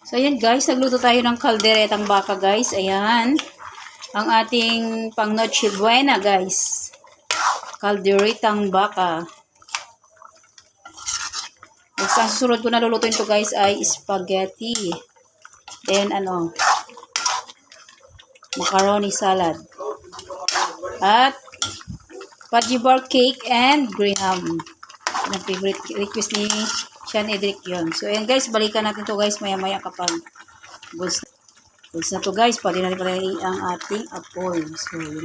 So, ayan guys, nagluto tayo ng kalderetang baka guys. Ayan. Ang ating pang noche buena guys. Kalderetang baka. Next, ang susunod ko na lulutuin to guys ay spaghetti. Then, macaroni salad. At fudgy bar cake and graham. Ang favorite request ni Sean Edric yun. So, ayan guys, balikan natin to guys maya-maya kapag goods na to guys. Pwede natin pala ang ating apoy. So, yun.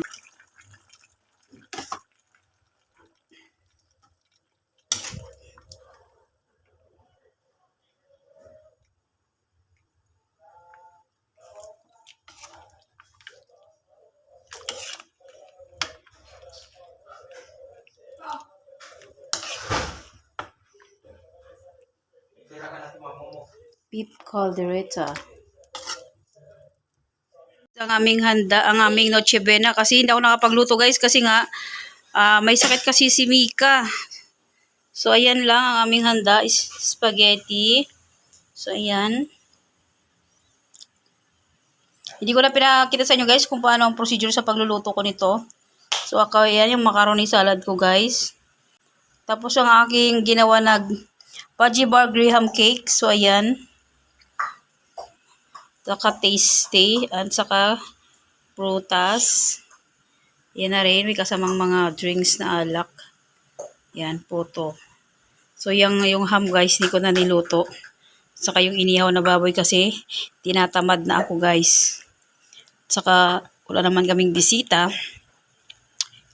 Beef caldereta. Ang aming handa, ang aming noche buena kasi hindi ako nakapagluto guys kasi nga may sakit kasi si Mika. So ayan lang ang aming handa is spaghetti. So ayan. Hindi ko na pinakita sa inyo guys kung paano ang procedure sa pagluluto ko nito. So ako ayan yung macaroni salad ko guys. Tapos ang aking ginawa na fudgy bar graham cake. So ayan. Saka tasty at saka prutas. Yan na rin. May kasamang mga drinks na alak. Yan po to. So yung ham guys, hindi ko na niluto. Saka yung inihaw na baboy kasi tinatamad na ako guys. Saka wala naman kaming bisita.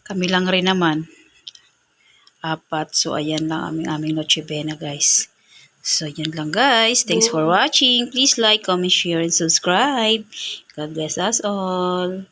Kami lang rin naman. 4. So ayan lang aming noche buena guys. So, yun lang guys. Thanks for watching. Please like, comment, share, and subscribe. God bless us all.